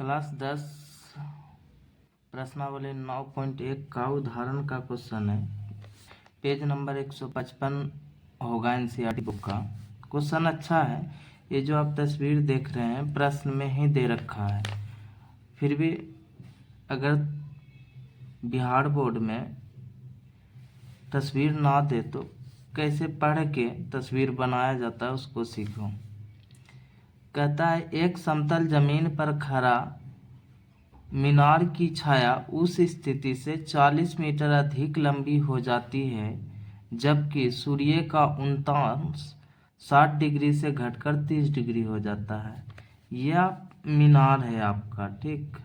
Class 10 प्रश्नावली 9.1 का उदाहरण का क्वेश्चन है। पेज नंबर 155 होगा एनसीईआरटी बुक का। क्वेश्चन अच्छा है। ये जो आप तस्वीर देख रहे हैं प्रश्न में ही दे रखा है। फिर भी अगर बिहार बोर्ड में तस्वीर ना दे तो कैसे पढ़ के तस्वीर बनाया जाता है उसको सीखो। कहता है एक समतल जमीन पर खड़ा मीनार की छाया उस स्थिति से 40 मीटर अधिक लंबी हो जाती है जबकि सूर्य का उल्टांश 60 डिग्री से घटकर 30 डिग्री हो जाता है। यह मीनार है आपका, ठीक।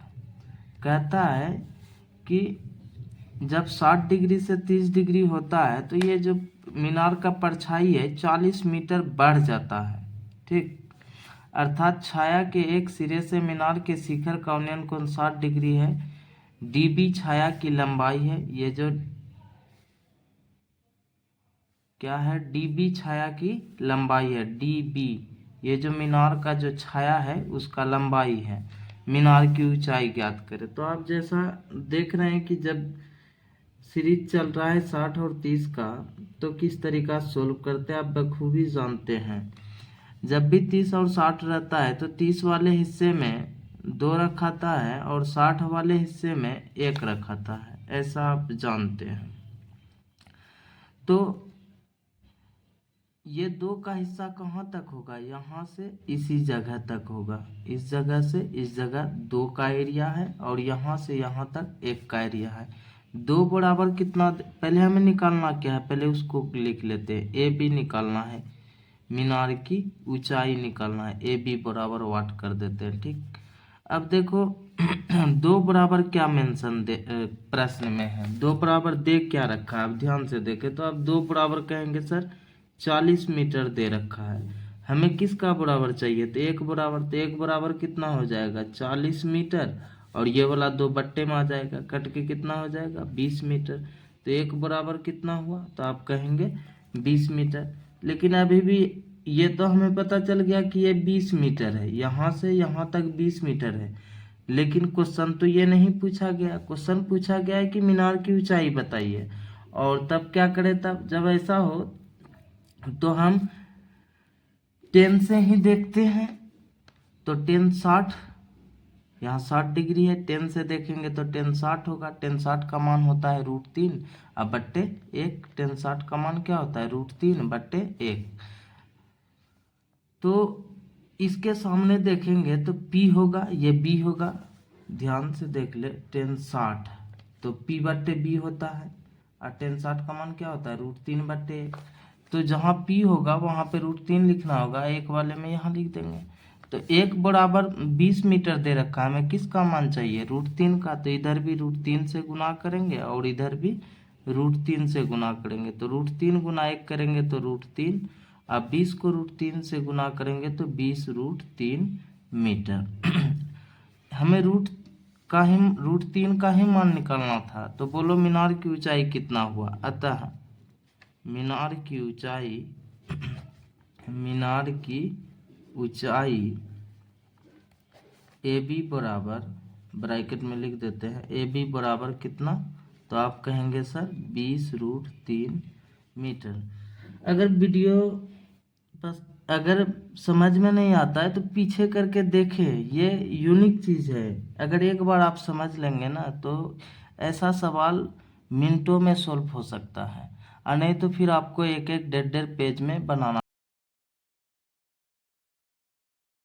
कहता है कि जब 60 डिग्री से 30 डिग्री होता है तो ये जो मीनार का परछाई है 40 मीटर बढ़ जाता है, ठीक। अर्थात छाया के एक सिरे से मीनार के शिखर का उन्नयन कोण 60 डिग्री है। डीबी छाया की लंबाई है। ये जो क्या है, डीबी छाया की लंबाई है। डीबी ये जो मीनार का जो छाया है उसका लंबाई है। मीनार की ऊंचाई ज्ञात करें। तो आप जैसा देख रहे हैं कि जब सीरीज चल रहा है 60 और 30 का तो किस तरीका सोल्व करते हैं आप बखूबी जानते हैं। जब भी 30 और 60 रहता है तो 30 वाले हिस्से में 2 रखाता है और 60 वाले हिस्से में 1 रखाता है, ऐसा आप जानते हैं। तो ये 2 का हिस्सा कहाँ तक होगा, यहाँ से इसी जगह तक होगा। इस जगह से इस जगह 2 का एरिया है और यहाँ से यहाँ तक 1 का एरिया है। 2 बराबर कितना, पहले हमें निकालना क्या है, पहले उसको लिख लेते हैं। ए बी निकालना है, मीनार की ऊंचाई निकालना है। ए बी बराबर वाट कर देते हैं, ठीक। अब देखो 2 बराबर क्या मेंशन दे प्रश्न में है, 2 बराबर दे क्या रखा है, अब ध्यान से देखें तो अब 2 बराबर कहेंगे सर 40 मीटर दे रखा है। हमें किसका बराबर चाहिए, तो 1 बराबर। तो 1 बराबर कितना हो जाएगा 40 मीटर और ये वाला 2 बट्टे में आ जाएगा, कट के कितना हो जाएगा 20 मीटर। तो 1 बराबर कितना हुआ, तो आप कहेंगे 20 मीटर। लेकिन अभी भी ये तो हमें पता चल गया कि ये 20 मीटर है, यहाँ से यहाँ तक 20 मीटर है। लेकिन क्वेश्चन तो ये नहीं पूछा गया। क्वेश्चन पूछा गया है कि मीनार की ऊंचाई बताइए। और तब क्या करें, तब जब ऐसा हो तो हम 10 से ही देखते हैं। तो 10 60, यहाँ 60 डिग्री है, 10 से देखेंगे तो 10 60 होगा। 10 60 का मान होता है √3 अब बट्टे 1। 10 60 का मान क्या होता है √3 बट्टे 1। तो इसके सामने देखेंगे तो P होगा, ये B होगा। ध्यान से देख ले, 10 60 तो P बट्टे B होता है और 10 60 का मान क्या होता है √3 बट्टे 1। तो जहाँ P होगा वहाँ पे √3 लिखना होगा, 1 वाले में यहाँ लिख देंगे। तो 1 बराबर 20 मीटर दे रखा है, हमें किसका मान चाहिए √3 का। तो इधर भी √3 से गुना करेंगे और इधर भी √3 से गुना करेंगे। तो √3 गुना 1 करेंगे तो √3, अब 20 को √3 से गुना करेंगे तो 20 √3 मीटर। हमें √3 का ही मान निकालना था। तो बोलो मीनार की ऊंचाई कितना हुआ। अतः मीनार की ऊंचाई ए बी बराबर, ब्रैकेट में लिख देते हैं, ए बी बराबर कितना, तो आप कहेंगे सर 20 √3 मीटर। अगर वीडियो बस अगर समझ में नहीं आता है तो पीछे करके देखें, ये यूनिक चीज़ है। अगर एक बार आप समझ लेंगे ना तो ऐसा सवाल मिनटों में सॉल्व हो सकता है, और नहीं तो फिर आपको एक एक 1.5 पेज में बनाना